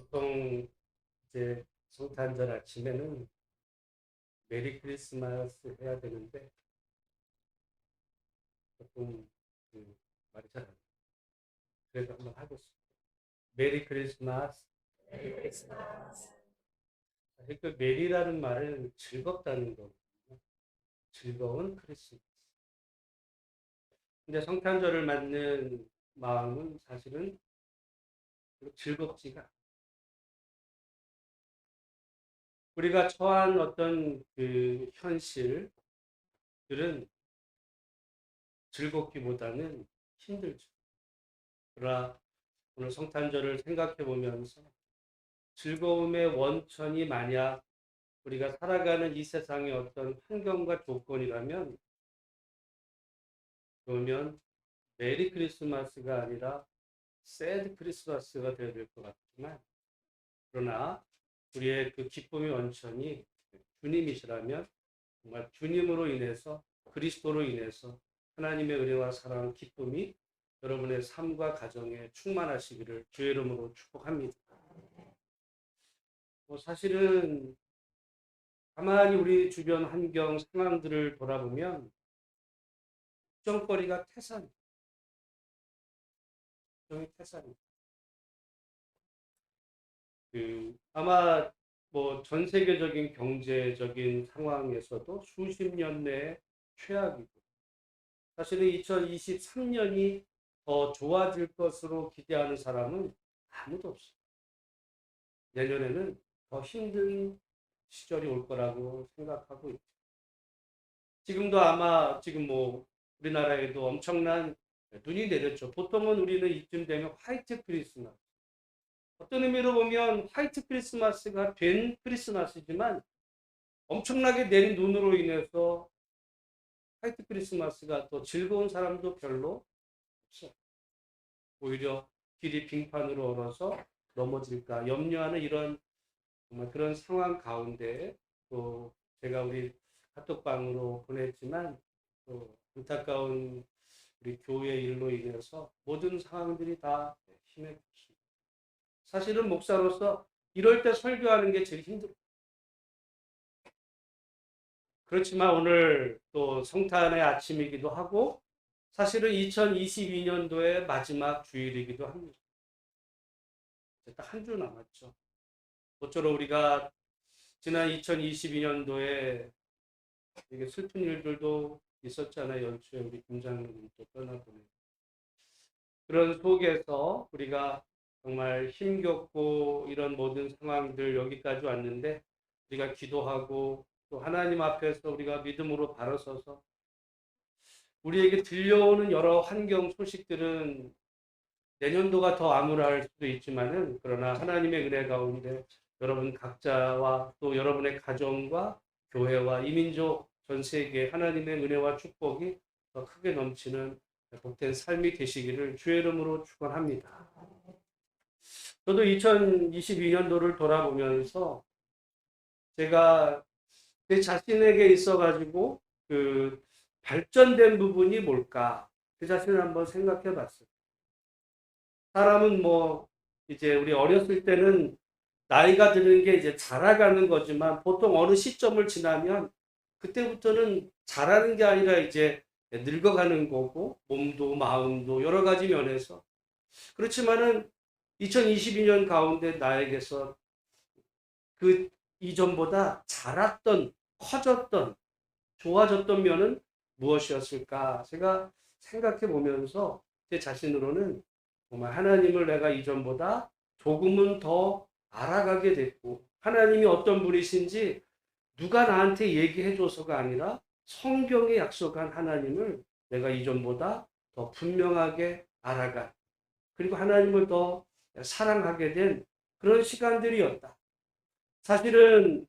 보통 이제 성탄절 아침에는 메리 크리스마스 해야 되는데 조금 말이 잘 안 돼. 그래도 한번 하겠습니다. 메리 크리스마스. 메리 크리스마스. 사실 그 메리라는 말은 즐겁다는 거거든요. 즐거운 크리스마스. 근데 성탄절을 맞는 마음은 사실은 즐겁지가 않아요. 우리가 처한 어떤 그 현실들은 즐겁기보다는 힘들죠. 그러나 오늘 성탄절을 생각해 보면서 즐거움의 원천이 만약 우리가 살아가는 이 세상의 어떤 환경과 조건이라면 그러면 메리 크리스마스가 아니라 새드 크리스마스가 되어야 될 것 같지만 그러나 우리의 그 기쁨의 원천이 주님이시라면 정말 주님으로 인해서 그리스도로 인해서 하나님의 은혜와 사랑, 기쁨이 여러분의 삶과 가정에 충만하시기를 주의 이름으로 축복합니다. 사실은 가만히 우리 주변 환경 상황들을 돌아보면 걱정거리가 태산, 걱정이 태산입니다. 아마 뭐 전 세계적인 경제적인 상황에서도 수십 년 내에 최악이고 사실은 2023년이 더 좋아질 것으로 기대하는 사람은 아무도 없어요. 내년에는 더 힘든 시절이 올 거라고 생각하고 있죠. 지금도 아마 지금 뭐 우리나라에도 엄청난 눈이 내렸죠. 보통은 우리는 이쯤 되면 화이트 크리스마스. 어떤 의미로 보면 화이트 크리스마스가 된 크리스마스지만 엄청나게 내린 눈으로 인해서 화이트 크리스마스가 또 즐거운 사람도 별로 없어요. 오히려 길이 빙판으로 얼어서 넘어질까 염려하는 이런 정말 그런 상황 가운데 또 제가 우리 카톡방으로 보냈지만 또 안타까운 우리 교회 일로 인해서 모든 상황들이 다 힘들었습니다. 사실은 목사로서 이럴 때 설교하는 게 제일 힘들어요. 그렇지만 오늘 또 성탄의 아침이기도 하고 사실은 2022년도의 마지막 주일이기도 합니다. 딱 한 주 남았죠. 모쪼록 우리가 지난 2022년도에 되게 슬픈 일들도 있었잖아요. 연초에 우리 김장로님 또 떠나보내. 그런 속에서 우리가 정말 힘겹고 이런 모든 상황들 여기까지 왔는데 우리가 기도하고 또 하나님 앞에서 우리가 믿음으로 바로 서서 우리에게 들려오는 여러 환경 소식들은 내년도가 더 암울할 수도 있지만은 그러나 하나님의 은혜 가운데 여러분 각자와 또 여러분의 가정과 교회와 이민족 전 세계 하나님의 은혜와 축복이 더 크게 넘치는 복된 삶이 되시기를 주의 이름으로 축원합니다. 저도 2022년도를 돌아보면서 제가 제 자신에게 있어가지고 그 발전된 부분이 뭘까 그 자신을 한번 생각해 봤어요. 사람은 뭐 이제 우리 어렸을 때는 나이가 드는 게 이제 자라가는 거지만 보통 어느 시점을 지나면 그때부터는 자라는 게 아니라 이제 늙어가는 거고 몸도 마음도 여러 가지 면에서 그렇지만은 2022년 가운데 나에게서 그 이전보다 자랐던 커졌던 좋아졌던 면은 무엇이었을까 제가 생각해 보면서 제 자신으로는 정말 하나님을 내가 이전보다 조금은 더 알아가게 됐고 하나님이 어떤 분이신지 누가 나한테 얘기해 줘서가 아니라 성경에 약속한 하나님을 내가 이전보다 더 분명하게 알아간 그리고 하나님을 더 사랑하게 된 그런 시간들이었다. 사실은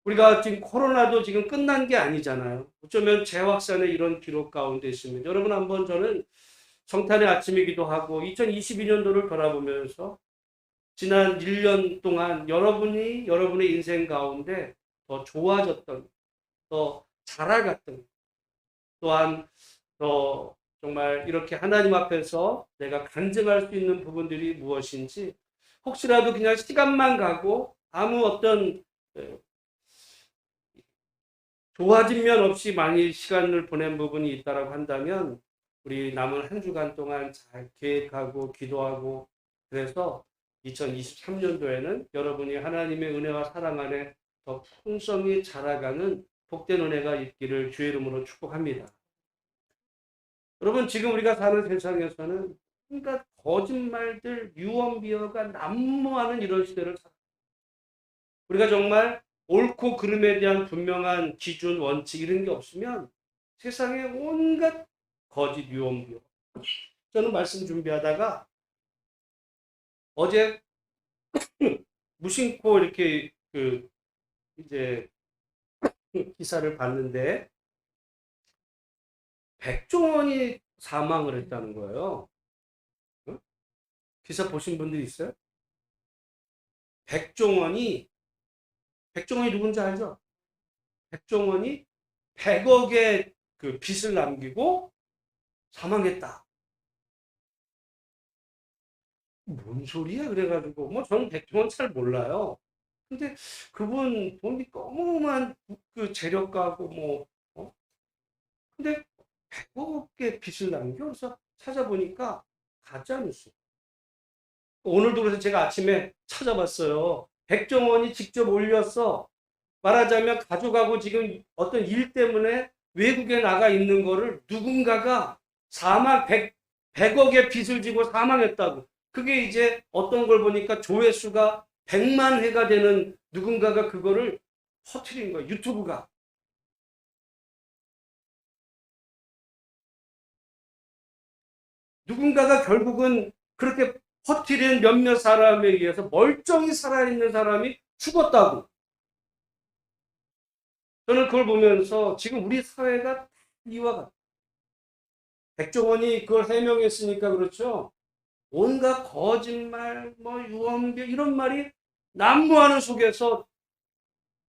우리가 지금 코로나도 지금 끝난 게 아니잖아요. 어쩌면 재확산의 이런 기록 가운데 있습니다. 여러분 한번 저는 성탄의 아침이기도 하고 2022년도를 돌아보면서 지난 1년 동안 여러분이 여러분의 인생 가운데 더 좋아졌던, 더 자라갔던, 또한 더 정말 이렇게 하나님 앞에서 내가 간증할 수 있는 부분들이 무엇인지 혹시라도 그냥 시간만 가고 아무 어떤 좋아진 면 없이 많이 시간을 보낸 부분이 있다라고 한다면 우리 남은 한 주간 동안 잘 계획하고 기도하고 그래서 2023년도에는 여러분이 하나님의 은혜와 사랑 안에 더 풍성히 자라가는 복된 은혜가 있기를 주의 이름으로 축복합니다. 여러분 지금 우리가 사는 세상에서는 그러니까 거짓말들, 유언비어가 난무하는 이런 시대를 우리가 정말 옳고 그름에 대한 분명한 기준, 원칙 이런 게 없으면 세상에 온갖 거짓 유언비어. 저는 말씀 준비하다가 어제 무심코 이렇게 이제 기사를 봤는데 백종원이 사망을 했다는 거예요. 기사 보신 분들 있어요? 백종원이 누군지 알죠? 백종원이 100억의 그 빚을 남기고 사망했다. 뭔 소리야? 그래가지고 뭐 저는 백종원 잘 몰라요. 근데 그분 돈이 어마어마한 그 재력가고 뭐 근데 100억의 빚을 남겨 그래서 찾아보니까 가짜 뉴스. 오늘도 그래서 제가 아침에 찾아봤어요. 백종원이 직접 올렸어. 말하자면 가족하고 지금 어떤 일 때문에 외국에 나가 있는 거를 누군가가 100억의 빚을 지고 사망했다고. 그게 이제 어떤 걸 보니까 조회수가 100만 회가 되는 누군가가 그거를 퍼뜨린 거야. 유튜브가. 누군가가 결국은 그렇게 퍼뜨린 몇몇 사람에 의해서 멀쩡히 살아있는 사람이 죽었다고. 저는 그걸 보면서 지금 우리 사회가 이와 같아요. 백종원이 그걸 해명했으니까 그렇죠. 온갖 거짓말, 뭐 유언비어 이런 말이 난무하는 속에서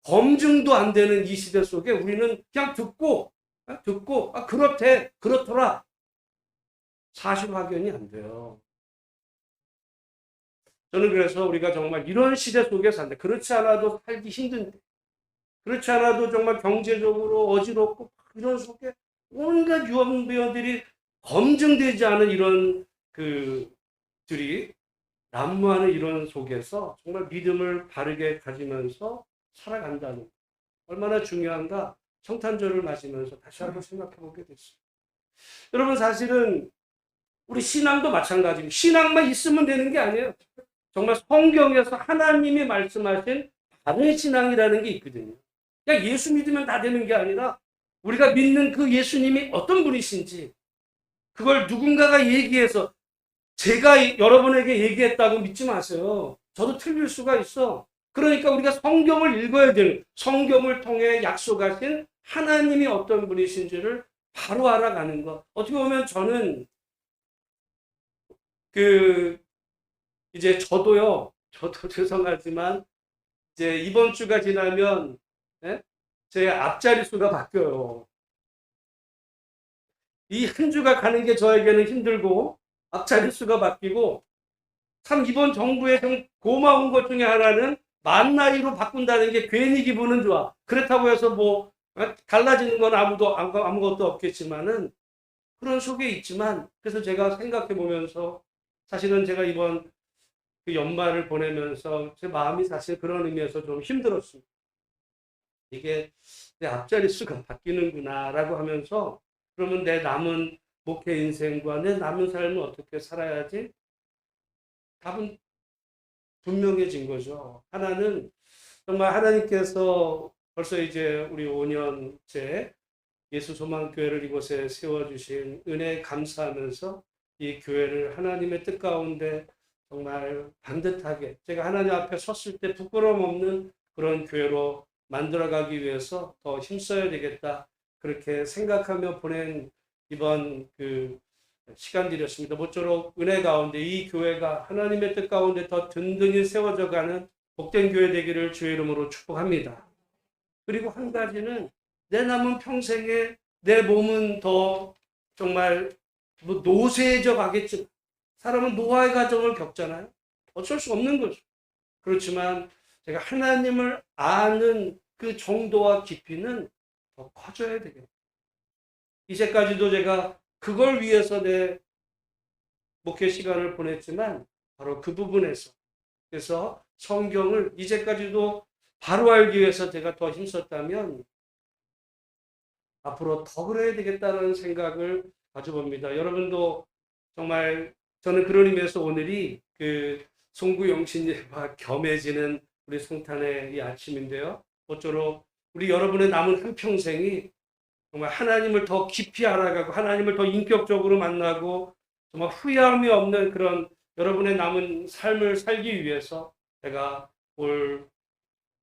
검증도 안 되는 이 시대 속에 우리는 그냥 듣고 그렇대, 그렇더라. 사실 확인이 안 돼요. 저는 그래서 우리가 정말 이런 시대 속에 산다. 그렇지 않아도 살기 힘든데, 그렇지 않아도 정말 경제적으로 어지럽고 이런 속에 온갖 유언비어들이 검증되지 않은 이런 들이 난무하는 이런 속에서 정말 믿음을 바르게 가지면서 살아간다는 얼마나 중요한가 성탄절을 맞으면서 다시 한번 생각해 보게 됐어요. 여러분 사실은 우리 신앙도 마찬가지입니다. 신앙만 있으면 되는 게 아니에요. 정말 성경에서 하나님이 말씀하신 바른 신앙이라는 게 있거든요. 그냥 예수 믿으면 다 되는 게 아니라 우리가 믿는 그 예수님이 어떤 분이신지 그걸 누군가가 얘기해서 제가 여러분에게 얘기했다고 믿지 마세요. 저도 틀릴 수가 있어. 그러니까 우리가 성경을 읽어야 되는, 성경을 통해 약속하신 하나님이 어떤 분이신지를 바로 알아가는 것. 어떻게 보면 저는 이제 저도 죄송하지만 이제 이번 주가 지나면 제 앞자리 수가 바뀌어요. 이 한 주가 가는 게 저에게는 힘들고 앞자리 수가 바뀌고 참 이번 정부의 좀 고마운 것 중에 하나는 만 나이로 바꾼다는 게 괜히 기분은 좋아. 그렇다고 해서 뭐 달라지는 건 아무것도 없겠지만은 그런 속에 있지만 그래서 제가 생각해 보면서 사실은 제가 이번 그 연말을 보내면서 제 마음이 사실 그런 의미에서 좀 힘들었습니다. 이게 내 앞자리 수가 바뀌는구나라고 하면서 그러면 내 남은 목회 인생과 내 남은 삶을 어떻게 살아야지? 답은 분명해진 거죠. 하나는 정말 하나님께서 벌써 이제 우리 5년째 예수소망교회를 이곳에 세워주신 은혜에 감사하면서 이 교회를 하나님의 뜻 가운데 정말 반듯하게 제가 하나님 앞에 섰을 때 부끄러움 없는 그런 교회로 만들어가기 위해서 더 힘써야 되겠다. 그렇게 생각하며 보낸 이번 시간들이었습니다. 모쪼록 은혜 가운데 이 교회가 하나님의 뜻 가운데 더 든든히 세워져 가는 복된 교회 되기를 주의 이름으로 축복합니다. 그리고 한 가지는 내 남은 평생에 내 몸은 더 정말 노쇠해져 가겠지만 사람은 노화의 과정을 겪잖아요. 어쩔 수 없는 거죠. 그렇지만 제가 하나님을 아는 그 정도와 깊이는 더 커져야 되겠다. 이제까지도 제가 그걸 위해서 내 목회 시간을 보냈지만 바로 그 부분에서 그래서 성경을 이제까지도 바로 알기 위해서 제가 더 힘썼다면 앞으로 더 그래야 되겠다는 생각을 가져봅니다. 여러분도 정말 저는 그런 의미에서 오늘이 그 송구영신님과 겸해지는 우리 성탄의 이 아침인데요. 모쪼록 우리 여러분의 남은 한평생이 정말 하나님을 더 깊이 알아가고 하나님을 더 인격적으로 만나고 정말 후회함이 없는 그런 여러분의 남은 삶을 살기 위해서 제가 올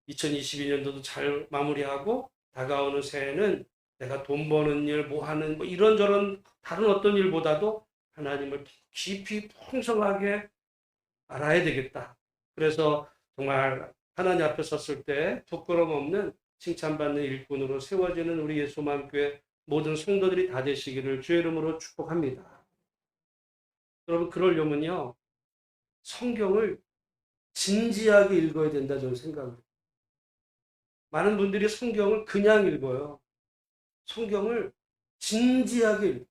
2022년도도 잘 마무리하고 다가오는 새해는 내가 돈 버는 일, 뭐 하는 뭐 이런저런 다른 어떤 일보다도 하나님을 더 깊이 풍성하게 알아야 되겠다. 그래서 정말 하나님 앞에 섰을 때 부끄럼 없는 칭찬받는 일꾼으로 세워지는 우리 예수만교회 모든 성도들이 다 되시기를 주의 이름으로 축복합니다. 여러분 그러려면요 성경을 진지하게 읽어야 된다 저는 생각을. 많은 분들이 성경을 그냥 읽어요. 성경을 진지하게 읽어요.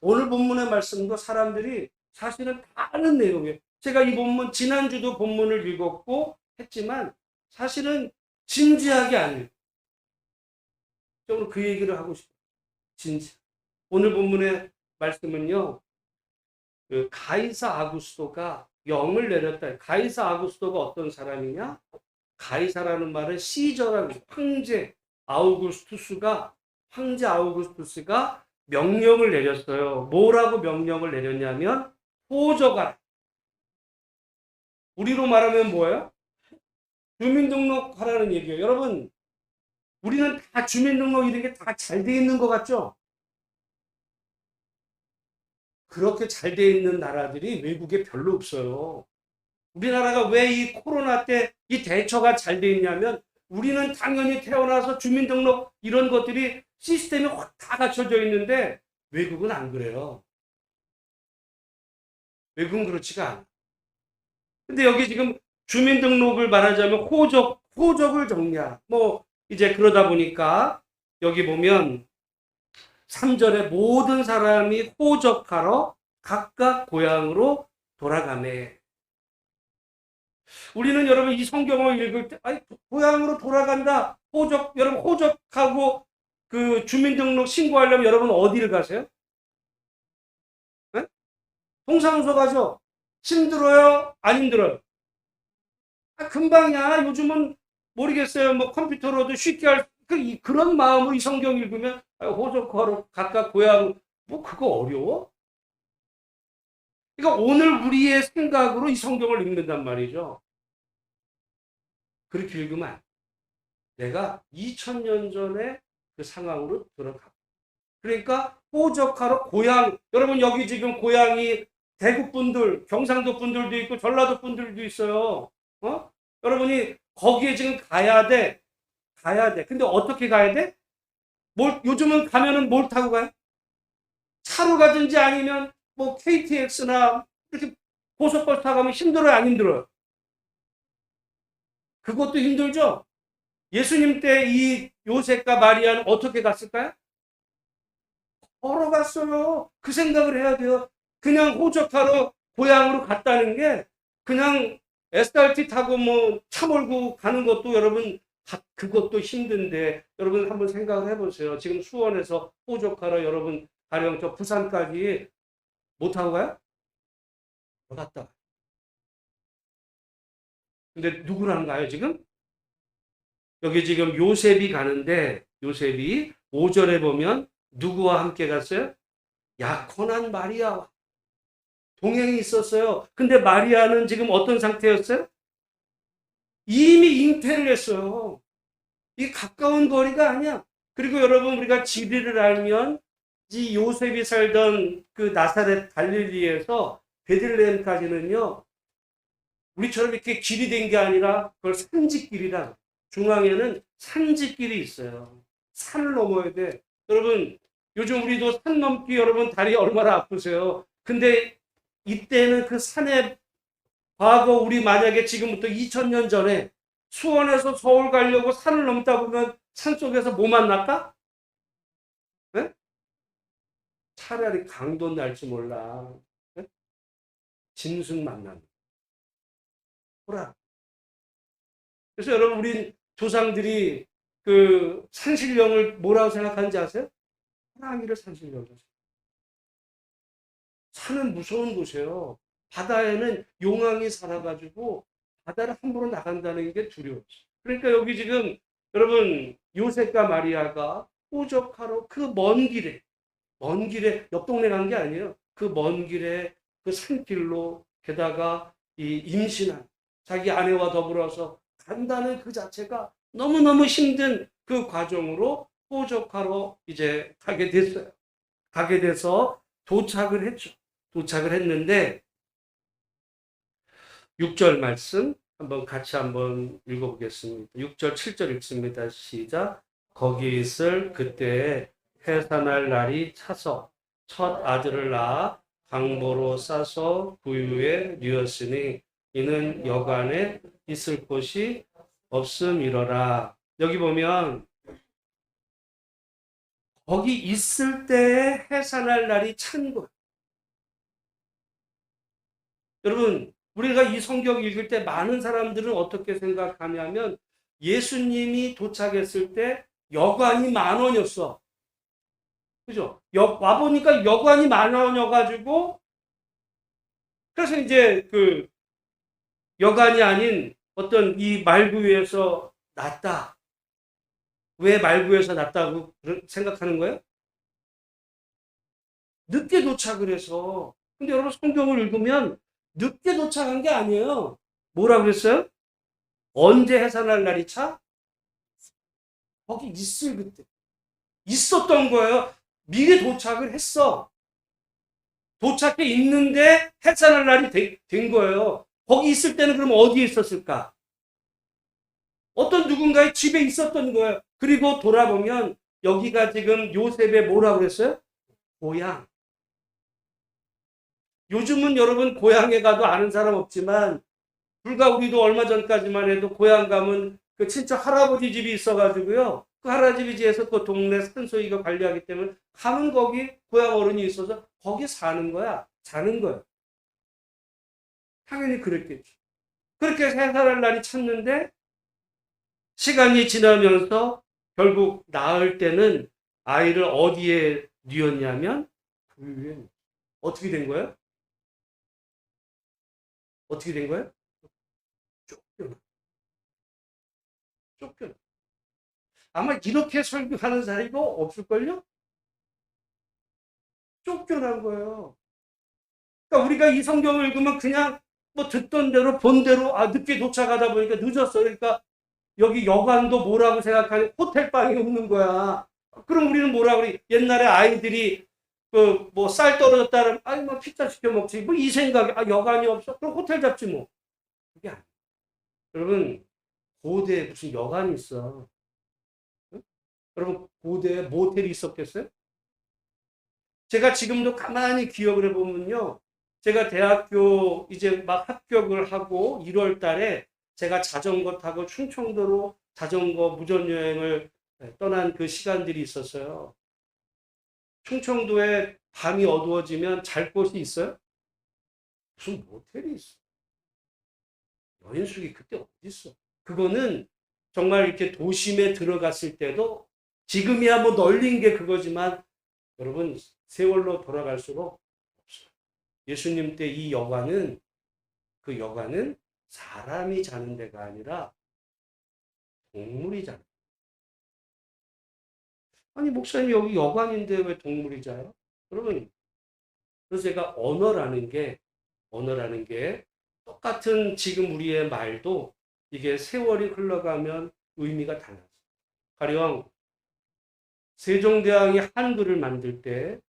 오늘 본문의 말씀도 사람들이 사실은 다 아는 내용이에요. 제가 이 본문 지난주도 본문을 읽었고 했지만 사실은 진지하게 안 읽어요. 오늘 그 얘기를 하고 싶어요. 진지. 오늘 본문의 말씀은요. 그 가이사 아구스토가 영을 내렸다. 가이사 아구스토가 어떤 사람이냐? 가이사라는 말은 시저라는 황제 아우구스투스가 명령을 내렸어요. 뭐라고 명령을 내렸냐면 호적하라. 우리로 말하면 뭐예요? 주민등록 하라는 얘기예요. 여러분 우리는 다 주민등록 이런 게 다 잘 돼 있는 것 같죠? 그렇게 잘 돼 있는 나라들이 외국에 별로 없어요. 우리나라가 왜 이 코로나 때 이 대처가 잘 돼 있냐면 우리는 당연히 태어나서 주민등록 이런 것들이 시스템이 확 다 갖춰져 있는데 외국은 안 그래요. 외국은 그렇지가 않아. 근데 여기 지금 주민등록을 말하자면 호적을 정리하라. 뭐 이제 그러다 보니까 여기 보면 3절에 모든 사람이 호적하러 각각 고향으로 돌아가매. 우리는 여러분 이 성경을 읽을 때 고향으로 돌아간다. 여러분 호적하고 그 주민등록 신고하려면 여러분 어디를 가세요? 네? 동사무소 가죠. 힘들어요? 안 힘들어요? 금방이야. 요즘은 모르겠어요. 뭐 컴퓨터로도 쉽게 그런 마음으로 이 성경 읽으면 호적하러 각각 고향 뭐 그거 어려워? 그러니까 오늘 우리의 생각으로 이 성경을 읽는단 말이죠. 그렇게 읽으면 안 돼. 내가 2000년 전에 그 상황으로 들어가. 그러니까 호적하러 고향, 여러분 여기 지금 고향이 대구 분들, 경상도 분들도 있고 전라도 분들도 있어요. 여러분이 거기에 지금 가야 돼. 근데 어떻게 가야 돼? 요즘은 가면은 뭘 타고 가요? 차로 가든지 아니면 뭐 KTX나 이렇게 고속버스 타고 가면 힘들어요, 안 힘들어요? 그것도 힘들죠? 예수님 때 이 요셉과 마리아는 어떻게 갔을까요? 걸어갔어요. 그 생각을 해야 돼요. 그냥 호적하러 고향으로 갔다는 게 그냥 SRT 타고 뭐 차 몰고 가는 것도 여러분 그것도 힘든데 여러분 한번 생각을 해보세요. 지금 수원에서 호적하러 여러분 가령 저 부산까지 못 타고 가요? 갔다. 근데 누구랑 가요 지금? 여기 지금 요셉이 가는데 요셉이 5절에 보면 누구와 함께 갔어요? 약혼한 마리아와 동행이 있었어요. 근데 마리아는 지금 어떤 상태였어요? 이미 잉태를 했어요. 이 가까운 거리가 아니야. 그리고 여러분 우리가 지리를 알면 이 요셉이 살던 그 나사렛 갈릴리에서 베들레헴까지는요. 우리처럼 이렇게 길이 된 게 아니라 그걸 산지길이라. 중앙에는 산지길이 있어요. 산을 넘어야 돼. 여러분 요즘 우리도 산 넘기 여러분 다리 얼마나 아프세요. 근데 이때는 그 산에 과거 우리 만약에 지금부터 2000년 전에 수원에서 서울 가려고 산을 넘다 보면 산속에서 뭐 만날까? 네? 차라리 강도 날지 몰라. 네? 짐승 만나는. 호랑. 그래서 여러분 우리 조상들이 그 산신령을 뭐라고 생각하는지 아세요? 호랑이를 산신령으로. 산은 무서운 곳이에요. 바다에는 용왕이 살아가지고 바다를 함부로 나간다는 게 두려워요. 그러니까 여기 지금 여러분 요셉과 마리아가 호적하러 그 먼 길에 옆 동네 간 게 아니에요. 그 먼 길에 그 산길로 게다가 이 임신한 자기 아내와 더불어서 간다는 그 자체가 너무너무 힘든 그 과정으로 호적하러 이제 가게 됐어요. 가게 돼서 도착을 했죠. 도착을 했는데 6절 말씀 같이 한번 읽어보겠습니다. 6절 7절 읽습니다. 시작. 거기 있을 그때에 해산할 날이 차서 첫 아들을 낳아 강보로 싸서 구유에 뉘었으니 이는 여간에 있을 곳이 없음이러라. 여기 보면 거기 있을 때에 해산할 날이 찬 것. 여러분 우리가 이 성경 읽을 때 많은 사람들은 어떻게 생각하냐면 예수님이 도착했을 때 여관이 10,000원이었어. 그죠? 와보니까 여관이 10,000원이어가지고 그래서 이제 그 여관이 아닌 어떤 이 말구에서 났다. 왜 말구에서 났다고 생각하는 거예요? 늦게 도착을 해서. 근데 여러분 성경을 읽으면 늦게 도착한 게 아니에요. 뭐라고 그랬어요? 언제 해산할 날이 차? 거기 있을 그때. 있었던 거예요. 미리 도착을 했어. 도착해 있는데 해산할 날이 된 거예요. 거기 있을 때는 그럼 어디에 있었을까? 어떤 누군가의 집에 있었던 거예요. 그리고 돌아보면 여기가 지금 요셉의 뭐라고 그랬어요? 고향. 요즘은 여러분 고향에 가도 아는 사람 없지만 불과 우리도 얼마 전까지만 해도 고향 가면 그 친척 할아버지 집이 있어가지고요. 그 할아버지 집에서 그 동네 산소이가 관리하기 때문에 가면 거기 고향 어른이 있어서 거기 사는 거야. 자는 거야. 당연히 그랬겠죠. 그렇게 해산할 날이 찼는데 시간이 지나면서 결국 낳을 때는 아이를 어디에 뉘었냐면 구유에. 어떻게 된 거예요? 어떻게 된 거예요? 쫓겨나. 쫓겨나. 아마 이렇게 설교하는 사람이 없을걸요? 쫓겨난 거예요. 그러니까 우리가 이 성경을 읽으면 그냥 뭐 듣던 대로 본 대로 늦게 도착하다 보니까 늦었어. 그러니까 여기 여관도 뭐라고 생각하니 호텔방이 없는 거야. 그럼 우리는 뭐라 그래? 옛날에 아이들이 그 뭐 쌀 떨어졌다 그러면 아이 뭐 피자 시켜 먹지. 뭐 이 생각에 여관이 없어. 그럼 호텔 잡지 뭐. 그게 아니야. 여러분 고대에 무슨 여관이 있어? 응? 여러분 고대에 모텔이 있었겠어요? 제가 지금도 가만히 기억을 해보면요. 제가 대학교 이제 막 합격을 하고 1월 달에 제가 자전거 타고 충청도로 자전거 무전여행을 떠난 그 시간들이 있었어요. 충청도에 밤이 어두워지면 잘 곳이 있어요? 무슨 모텔이 있어. 여인숙이 그때 어디 있어? 그거는 정말 이렇게 도심에 들어갔을 때도 지금이야 뭐 널린 게 그거지만 여러분 세월로 돌아갈수록 없어요. 예수님 때 이 여관은 그 여관은 사람이 자는 데가 아니라 동물이 자는. 아니 목사님 여기 여관인데 왜 동물이 자요? 여러분 그래서 제가 언어라는 게 똑같은 지금 우리의 말도 이게 세월이 흘러가면 의미가 달라져요. 가령 세종대왕이 한글을 만들 때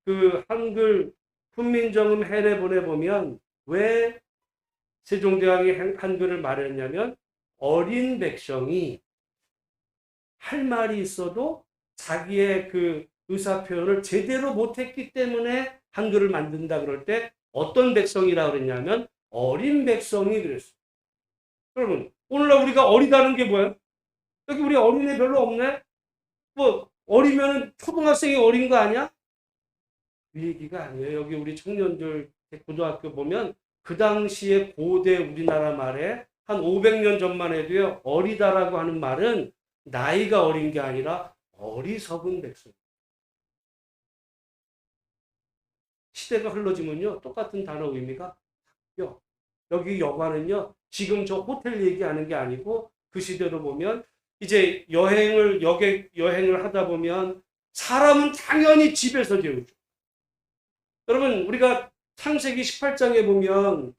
그 한글 훈민정음 해례본에 보면 왜 세종대왕이 한글을 말했냐면 어린 백성이 할 말이 있어도 자기의 그 의사표현을 제대로 못했기 때문에 한글을 만든다 그럴 때 어떤 백성이라 그랬냐면 어린 백성이 그랬어요. 여러분, 오늘날 우리가 어리다는 게 뭐예요? 여기 우리 어린애 별로 없네? 뭐 어리면 초등학생이 어린 거 아니야? 그 얘기가 아니에요. 여기 우리 청년들 고등학교 보면 그 당시에 고대 우리나라 말에 한 500년 전만 해도요. 어리다라고 하는 말은 나이가 어린 게 아니라 어리석은 백성. 시대가 흘러지면요. 똑같은 단어 의미가 바뀌어. 여기 여관은요. 지금 저 호텔 얘기하는 게 아니고 그 시대로 보면 이제 여행을 하다 보면 사람은 당연히 집에서 재우죠. 여러분 우리가 창세기 18장에 보면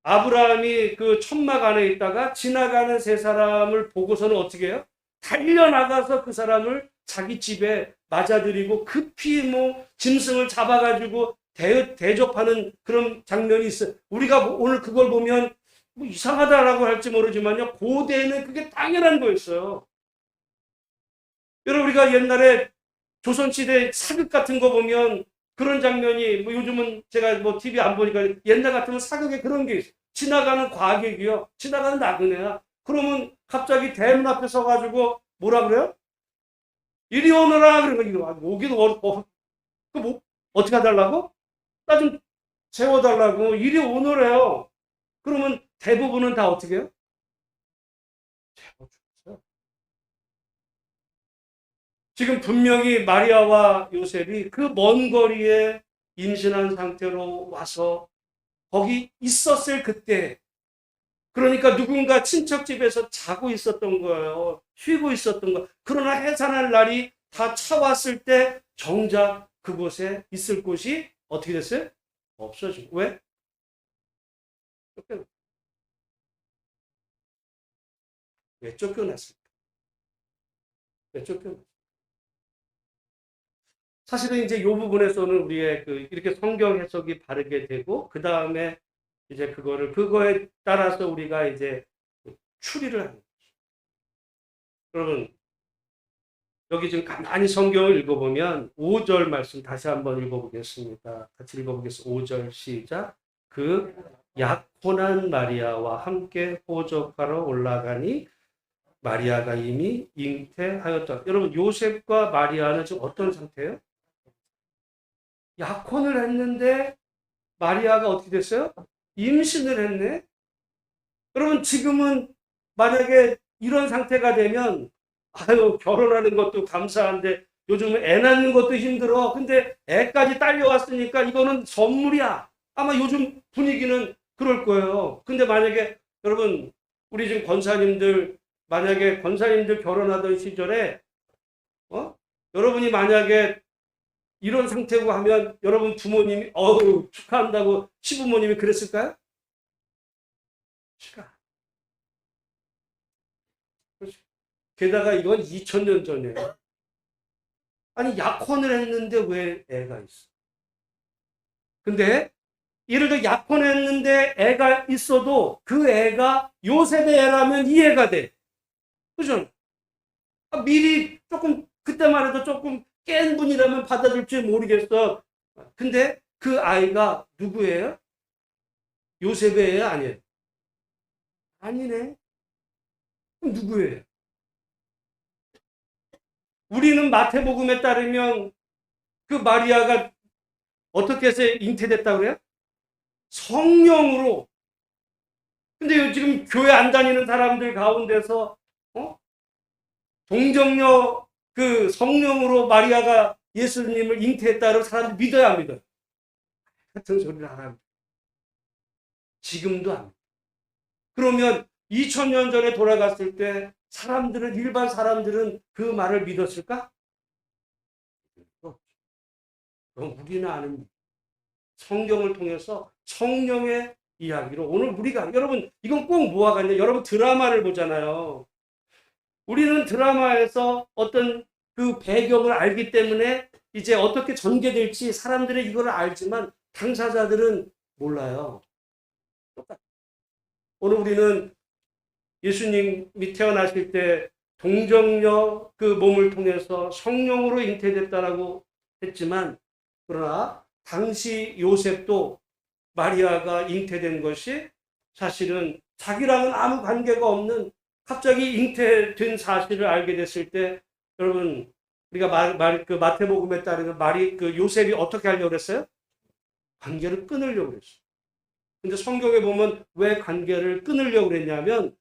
아브라함이 그 천막 안에 있다가 지나가는 세 사람을 보고서는 어떻게 해요? 달려나가서 그 사람을 자기 집에 맞아들이고 급히 뭐 짐승을 잡아가지고 대접하는 그런 장면이 있어요. 우리가 오늘 그걸 보면 뭐 이상하다라고 할지 모르지만요. 고대에는 그게 당연한 거였어요. 여러분 우리가 옛날에 조선시대 사극 같은 거 보면 그런 장면이 뭐 요즘은 제가 뭐 TV 안 보니까 옛날 같으면 사극에 그런 게 있어요. 지나가는 과객이요. 지나가는 나그네야. 그러면 갑자기 대문 앞에 서가지고 뭐라 그래요? 이리 오너라. 그러면 오기도 뭐 어떻게 해달라고? 나 좀 세워달라고. 이리 오너래요. 그러면 대부분은 다 어떻게 해요? 세워주세요. 지금 분명히 마리아와 요셉이 그 먼 거리에 임신한 상태로 와서 거기 있었을 그때 그러니까 누군가 친척 집에서 자고 있었던 거예요. 쉬고 있었던 거. 그러나 해산할 날이 다 차왔을 때 정작 그곳에 있을 곳이 어떻게 됐어요? 없어지고. 왜? 왜 쫓겨났을까? 왜 쫓겨났을까? 사실은 이제 이 부분에서는 우리의 이렇게 성경 해석이 바르게 되고 그 다음에 이제 그거에 따라서 우리가 이제 추리를 하는 거죠. 여러분 여기 지금 가만히 성경을 읽어보면 5절 말씀 다시 한번 읽어보겠습니다. 같이 읽어보겠습니다. 5절 시작. 그 약혼한 마리아와 함께 호적하러 올라가니 마리아가 이미 잉태하였다. 여러분 요셉과 마리아는 지금 어떤 상태예요? 약혼을 했는데 마리아가 어떻게 됐어요? 임신을 했네. 여러분 지금은 만약에 이런 상태가 되면 아유 결혼하는 것도 감사한데 요즘은 애 낳는 것도 힘들어. 근데 애까지 딸려왔으니까 이거는 선물이야. 아마 요즘 분위기는 그럴 거예요. 근데 만약에 여러분 우리 지금 권사님들 만약에 권사님들 결혼하던 시절에 여러분이 만약에 이런 상태고 하면 여러분 부모님이 축하한다고 시부모님이 그랬을까요? 축하. 게다가 이건 2000년 전이에요. 아니 약혼을 했는데 왜 애가 있어? 근데 예를 들어 약혼했는데 애가 있어도 그 애가 요셉의 애라면 이해가 돼. 그죠? 미리 조금 그때만 해도 조금 깬 분이라면 받아줄지 모르겠어. 근데 그 아이가 누구예요? 요셉의 애 아니에요? 아니네. 그럼 누구예요? 우리는 마태복음에 따르면 그 마리아가 어떻게 해서 잉태됐다고 그래요? 성령으로. 근데 지금 교회 안 다니는 사람들 가운데서 동정녀 그 성령으로 마리아가 예수님을 잉태했다고 사람들 믿어야 합니다. 같은 소리를 안 합니다. 지금도 안 합니다. 그러면 2000년 전에 돌아갔을 때 일반 사람들은 그 말을 믿었을까? 그럼 우리는 아는 성경을 통해서 성령의 이야기로 오늘 우리가 여러분 이건 꼭 뭐와 같냐? 여러분 드라마를 보잖아요. 우리는 드라마에서 어떤 그 배경을 알기 때문에 이제 어떻게 전개될지 사람들은 이걸 알지만 당사자들은 몰라요. 똑같아요. 오늘 우리는 예수님이 태어나실 때 동정녀 그 몸을 통해서 성령으로 잉태됐다라고 했지만 그러나 당시 요셉도 마리아가 잉태된 것이 사실은 자기랑은 아무 관계가 없는 갑자기 잉태된 사실을 알게 됐을 때 여러분 우리가 그 마태복음에 따르면 그 요셉이 어떻게 하려고 그랬어요? 관계를 끊으려고 그랬어요. 근데 성경에 보면 왜 관계를 끊으려고 그랬냐면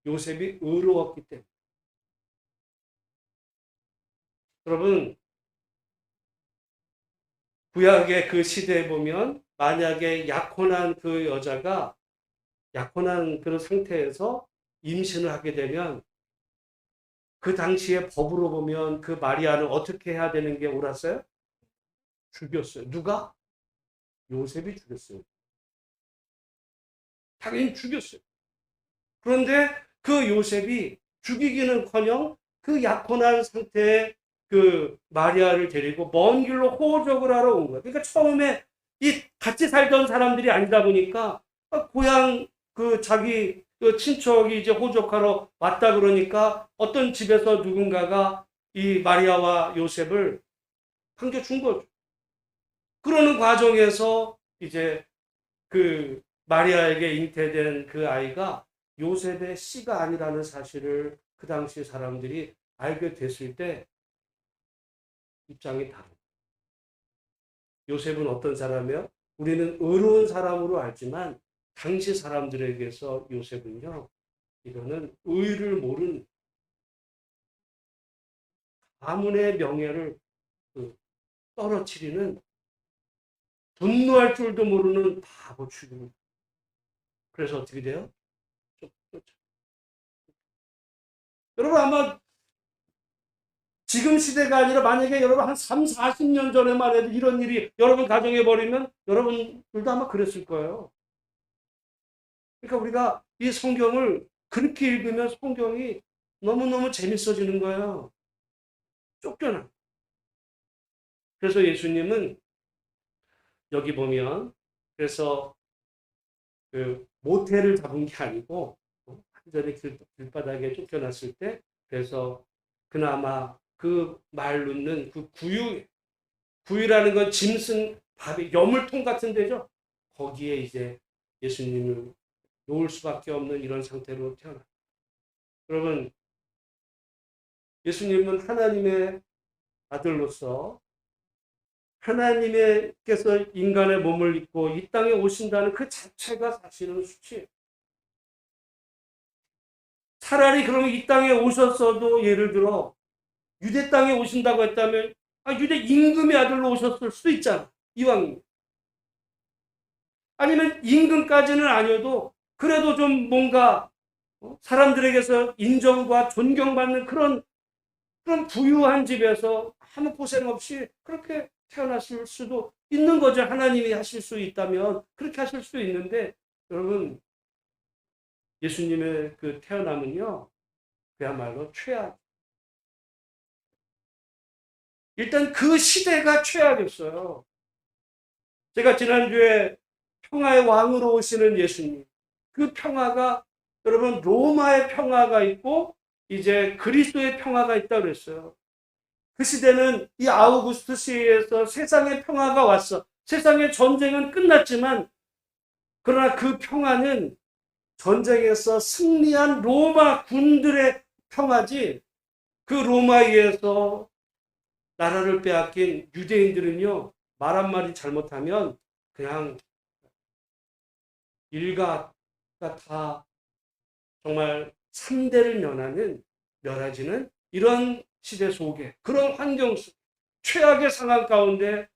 요셉이 의로웠기 때문에. 여러분 구약의 그 시대에 보면 만약에 약혼한 그 여자가 약혼한 그런 상태에서 임신을 하게 되면 그 당시에 법으로 보면 그 마리아를 어떻게 해야 되는 게 옳았어요? 죽였어요. 누가? 요셉이 죽였어요. 당연히 죽였어요. 그런데 그 요셉이 죽이기는커녕 그 약혼한 상태의 그 마리아를 데리고 먼 길로 호적을 하러 온 거예요. 그러니까 처음에 이 같이 살던 사람들이 아니다 보니까 고향 그 자기 그 친척이 이제 호적하러 왔다 그러니까 어떤 집에서 누군가가 이 마리아와 요셉을 반겨준 거죠. 그러는 과정에서 이제 그 마리아에게 잉태된 그 아이가 요셉의 씨가 아니라는 사실을 그 당시 사람들이 알게 됐을 때 입장이 다르다. 요셉은 어떤 사람이요? 우리는 의로운 사람으로 알지만 당시 사람들에게서 요셉은요, 이거는 의를 모르는 가문의 명예를 떨어뜨리는 분노할 줄도 모르는 바보 취급. 그래서 어떻게 돼요? 여러분 아마 지금 시대가 아니라 만약에 여러분 한 3, 40년 전에만 해도 이런 일이 여러분 가정에 벌이면 여러분들도 아마 그랬을 거예요. 그러니까 우리가 이 성경을 그렇게 읽으면 성경이 너무너무 재밌어지는 거예요. 쫓겨나. 그래서 예수님은 여기 보면 그래서 그 모태를 잡은 게 아니고 완전히 길바닥에 쫓겨났을 때 그래서 그나마 그 말 놓는 그 구유라는 건 짐승 밥이 여물통 같은 데죠. 거기에 이제 예수님을 놓을 수밖에 없는 이런 상태로 태어나. 여러분 예수님은 하나님의 아들로서 하나님께서 인간의 몸을 입고 이 땅에 오신다는 그 자체가 사실은 수치예요. 차라리 그러면 이 땅에 오셨어도 예를 들어 유대 땅에 오신다고 했다면 유대 임금의 아들로 오셨을 수도 있잖아. 이왕이면. 아니면 임금까지는 아니어도 그래도 좀 뭔가 사람들에게서 인정과 존경받는 그런 부유한 집에서 아무 고생 없이 그렇게 태어났을 수도 있는 거죠. 하나님이 하실 수 있다면 그렇게 하실 수 있는데 여러분 예수님의 그 태어남은요 그야말로 최악. 일단 그 시대가 최악이었어요. 제가 지난주에 평화의 왕으로 오시는 예수님 그 평화가 여러분 로마의 평화가 있고 이제 그리스도의 평화가 있다고 그랬어요. 그 시대는 이 아우구스투스에서 세상의 평화가 왔어. 세상의 전쟁은 끝났지만 그러나 그 평화는 전쟁에서 승리한 로마 군들의 평화지 그 로마에서 나라를 빼앗긴 유대인들은요 말 한마디 잘못하면 그냥 일가가 다 정말 3대를 멸하지는 이런 시대 속에 그런 환경 속 최악의 상황 가운데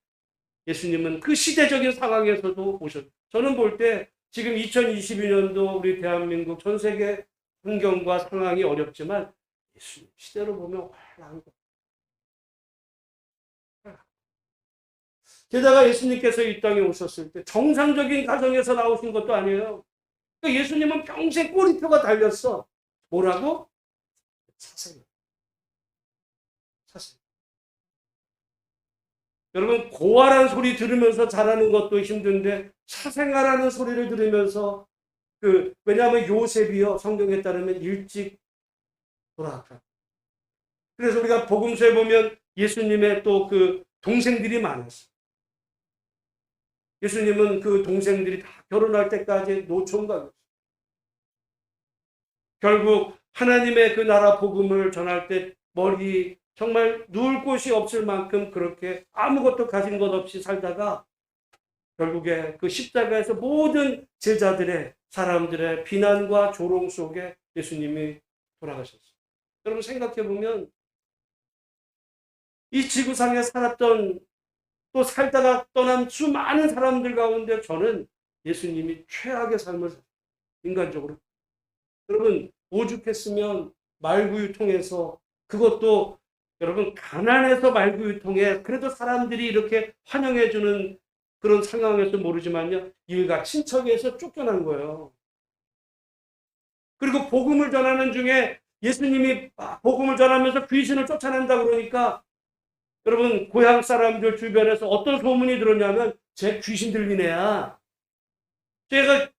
예수님은 그 시대적인 상황에서도 오셨어요. 저는 볼 때 지금 2022년도 우리 대한민국 전 세계 환경과 상황이 어렵지만 예수님 시대로 보면 환락한 거. 게다가 예수님께서 이 땅에 오셨을 때 정상적인 가정에서 나오신 것도 아니에요. 그러니까 예수님은 평생 꼬리표가 달렸어. 뭐라고? 사생. 여러분 고아라는 소리 들으면서 자라는 것도 힘든데 사생아라는 소리를 들으면서 왜냐하면 요셉이요 성경에 따르면 일찍 돌아갔다. 그래서 우리가 복음서에 보면 예수님의 또 그 동생들이 많았어요. 예수님은 그 동생들이 다 결혼할 때까지 노총각이었어요. 결국 하나님의 그 나라 복음을 전할 때 머리 정말 누울 곳이 없을 만큼 그렇게 아무것도 가진 것 없이 살다가 결국에 그 십자가에서 모든 제자들의 사람들의 비난과 조롱 속에 예수님이 돌아가셨어요. 여러분 생각해 보면 이 지구상에 살았던 또 살다가 떠난 수많은 사람들 가운데 저는 예수님이 최악의 삶을 살았어요. 인간적으로. 여러분 오죽했으면 말구유통해서 그것도 여러분 가난해서 말구유통해 그래도 사람들이 이렇게 환영해주는 그런 상황에서 모르지만요. 일가 친척에서 쫓겨난 거예요. 그리고 복음을 전하는 중에 예수님이 복음을 전하면서 귀신을 쫓아낸다 그러니까 여러분 고향 사람들 주변에서 어떤 소문이 들었냐면 제 귀신 들린 애야. 제가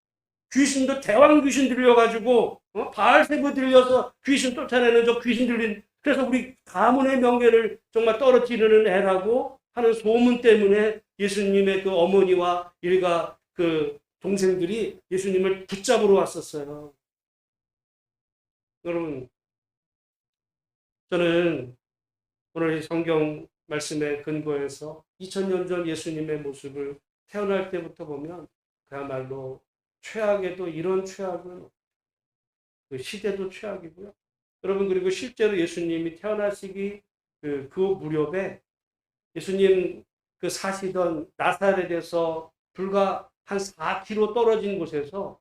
귀신도 대왕 귀신 들려가지고 바알세부 들려서 귀신 쫓아내는 저 귀신 들린 그래서 우리 가문의 명예를 정말 떨어뜨리는 애라고 하는 소문 때문에 예수님의 그 어머니와 일가 그 동생들이 예수님을 붙잡으러 왔었어요. 여러분 저는 오늘 이 성경 말씀에 근거해서 2000년 전 예수님의 모습을 태어날 때부터 보면 그야말로 최악에도 이런 최악은 그 시대도 최악이고요. 여러분 그리고 실제로 예수님이 태어나시기 그 무렵에 예수님 그 사시던 나사렛에서 불과 한 4km 떨어진 곳에서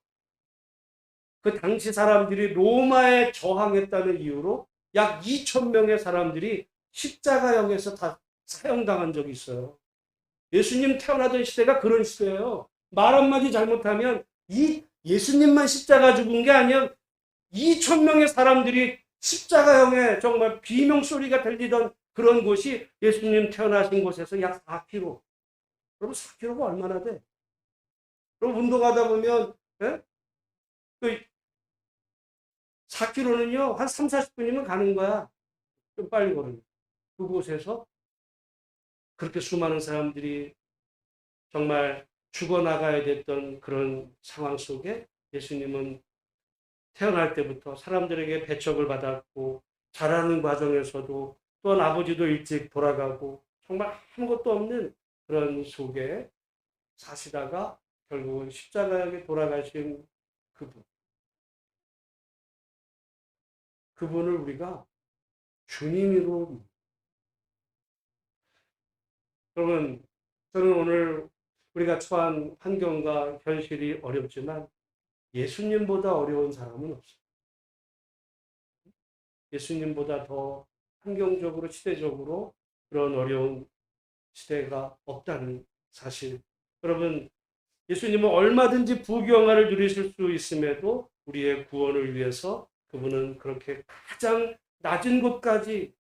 그 당시 사람들이 로마에 저항했다는 이유로 약 2,000명의 사람들이 십자가형에서 다 사형당한 적이 있어요. 예수님 태어나던 시대가 그런 시대예요. 말 한마디 잘못하면 이 예수님만 십자가 죽은 게 아니라 2,000명의 사람들이 십자가형에 정말 비명소리가 들리던 그런 곳이 예수님 태어나신 곳에서 약 4km. 여러분 4km가 얼마나 돼? 그럼 운동하다 보면 예? 그 4km는요 한 3, 40분이면 가는 거야. 좀 빨리 걸으면. 그곳에서 그렇게 수많은 사람들이 정말 죽어나가야 됐던 그런 상황 속에 예수님은 태어날 때부터 사람들에게 배척을 받았고 자라는 과정에서도 또한 아버지도 일찍 돌아가고 정말 아무것도 없는 그런 속에 사시다가 결국은 십자가에 돌아가신 그분을 우리가 주님으로 여러분 저는 오늘 우리가 처한 환경과 현실이 어렵지만 예수님보다 어려운 사람은 없어요. 예수님보다 더 환경적으로 시대적으로 그런 어려운 시대가 없다는 사실. 여러분 예수님은 얼마든지 부귀영화를 누리실 수 있음에도 우리의 구원을 위해서 그분은 그렇게 가장 낮은 곳까지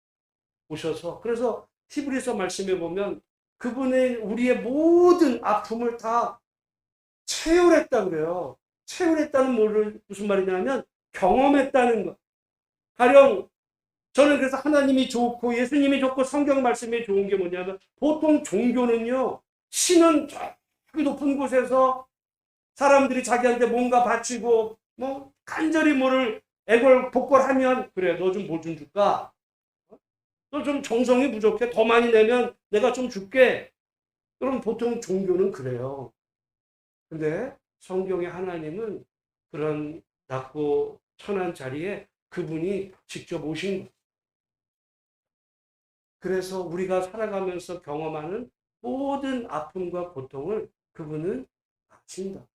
오셔서 그래서 히브리서 말씀에 보면 그분의 우리의 모든 아픔을 다 체휼했다 그래요. 체휼했다는 무슨 말이냐면 경험했다는 것. 가령 저는 그래서 하나님이 좋고 예수님이 좋고 성경 말씀이 좋은 게 뭐냐면 보통 종교는요. 신은 저기 높은 곳에서 사람들이 자기한테 뭔가 바치고 뭐 간절히 뭐를 복벌하면 그래 너 좀 뭐 좀 줄까? 너 좀 정성이 부족해. 더 많이 내면 내가 좀 줄게. 그럼 보통 종교는 그래요. 근데 성경의 하나님은 그런 낮고 천한 자리에 그분이 직접 오신 거예요. 그래서 우리가 살아가면서 경험하는 모든 아픔과 고통을 그분은 아신다.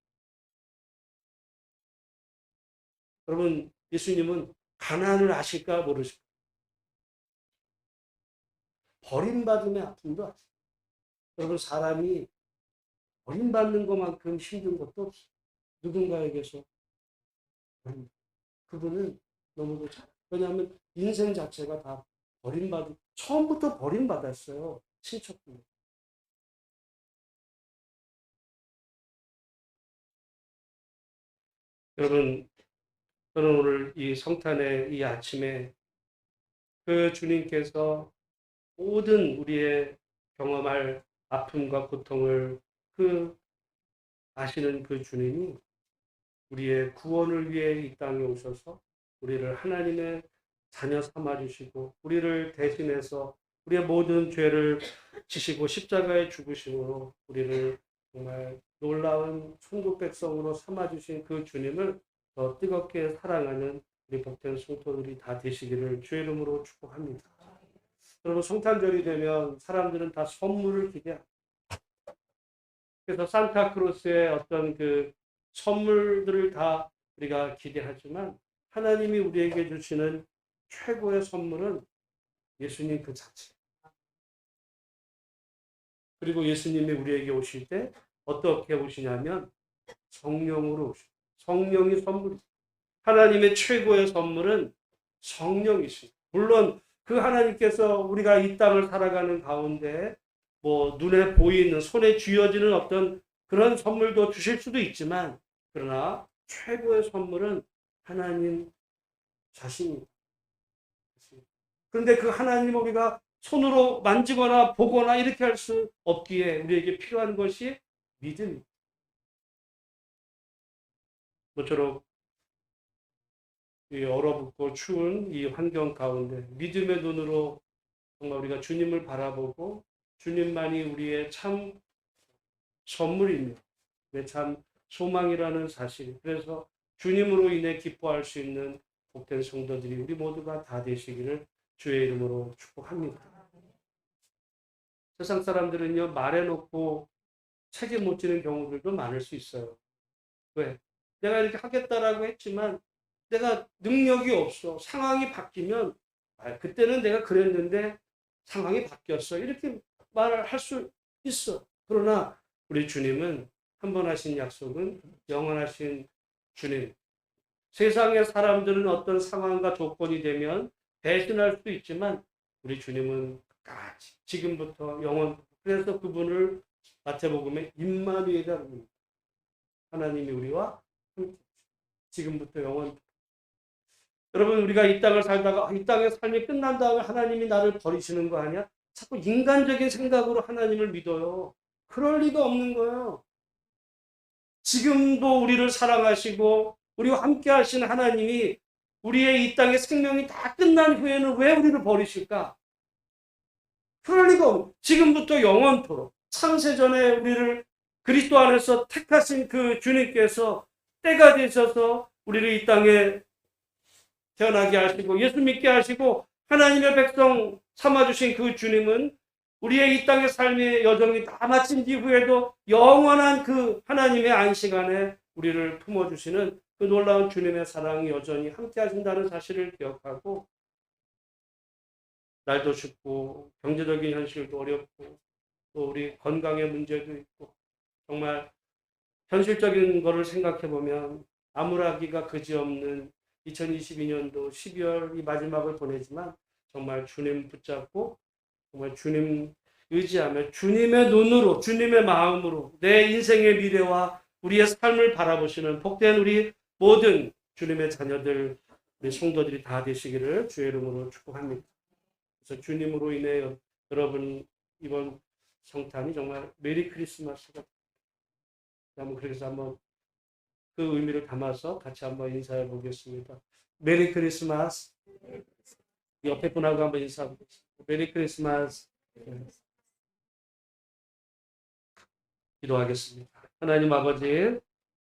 여러분 예수님은 가난을 아실까 모르실까? 버림받음의 아픔도 아세요. 여러분 사람이 버림받는 것만큼 힘든 것도 없어요. 누군가에게서 그분은 너무도 잘. 왜냐하면 인생 자체가 다 처음부터 버림받았어요. 친척분. 여러분, 저는 오늘 이 성탄의 이 아침에 그 주님께서 모든 우리의 경험할 아픔과 고통을 그 아시는 그 주님이 우리의 구원을 위해 이 땅에 오셔서 우리를 하나님의 자녀 삼아주시고 우리를 대신해서 우리의 모든 죄를 지시고 십자가에 죽으심으로 우리를 정말 놀라운 천국 백성으로 삼아주신 그 주님을 더 뜨겁게 사랑하는 우리 복된 성도들이 다 되시기를 주의 이름으로 축복합니다. 여러분, 성탄절이 되면 사람들은 다 선물을 기대합니다. 그래서 산타크로스의 어떤 그 선물들을 다 우리가 기대하지만 하나님이 우리에게 주시는 최고의 선물은 예수님 그 자체. 그리고 예수님이 우리에게 오실 때 어떻게 오시냐면 성령으로 오십니다. 성령이 선물이죠. 하나님의 최고의 선물은 성령이십니다. 물론 그 하나님께서 우리가 이 땅을 살아가는 가운데 뭐 눈에 보이는 손에 쥐어지는 어떤 그런 선물도 주실 수도 있지만 그러나 최고의 선물은 하나님 자신입니다. 그런데 그 하나님 우리가 손으로 만지거나 보거나 이렇게 할 수 없기에 우리에게 필요한 것이 믿음입니다. 모쪼록 이 얼어붙고 추운 이 환경 가운데 믿음의 눈으로 정말 우리가 주님을 바라보고 주님만이 우리의 참 선물이며 참 소망이라는 사실. 그래서 주님으로 인해 기뻐할 수 있는 복된 성도들이 우리 모두가 다 되시기를 주의 이름으로 축복합니다. 세상 사람들은요, 말해놓고 책임 못 지는 경우들도 많을 수 있어요. 왜? 내가 이렇게 하겠다라고 했지만 내가 능력이 없어. 상황이 바뀌면 그때는 내가 그랬는데 상황이 바뀌었어. 이렇게 말을 할 수 있어. 그러나 우리 주님은 한 번 하신 약속은 영원하신 주님. 세상의 사람들은 어떤 상황과 조건이 되면 배신할 수도 있지만 우리 주님은 끝까지 지금부터 영원. 그래서 그분을 마태복음에 임마누엘이라고 합니다. 하나님이 우리와 함께 지금부터 영원. 여러분, 우리가 이 땅을 살다가 이 땅의 삶이 끝난 다음에 하나님이 나를 버리시는 거 아니야? 자꾸 인간적인 생각으로 하나님을 믿어요. 그럴 리가 없는 거예요. 지금도 우리를 사랑하시고 우리와 함께 하신 하나님이 우리의 이 땅의 생명이 다 끝난 후에는 왜 우리를 버리실까? 그럴 리가 없어요. 지금부터 영원토록 창세전에 우리를 그리스도 안에서 택하신 그 주님께서 때가 되셔서 우리를 이 땅에 태어나게 하시고 예수 믿게 하시고 하나님의 백성 삼아주신 그 주님은 우리의 이 땅의 삶의 여정이 다 마친 이후에도 영원한 그 하나님의 안식 안에 우리를 품어주시는 그 놀라운 주님의 사랑이 여전히 함께 하신다는 사실을 기억하고 날도 춥고 경제적인 현실도 어렵고 또 우리 건강의 문제도 있고 정말 현실적인 거를 생각해 보면 암울하기가 그지없는 2022년도 12월 이 마지막을 보내지만 정말 주님 붙잡고 정말 주님 의지하며 주님의 눈으로 주님의 마음으로 내 인생의 미래와 우리의 삶을 바라보시는 복된 우리 모든 주님의 자녀들 우리 성도들이 다 되시기를 주의 이름으로 축복합니다. 그래서 주님으로 인해 여러분 이번 성탄이 정말 메리 크리스마스가 그래서 한번 그 의미를 담아서 같이 한번 인사해 보겠습니다. 메리 크리스마스. 옆에 분하고 한번 인사해 보겠습니다. 메리 크리스마스. 기도하겠습니다. 하나님 아버지,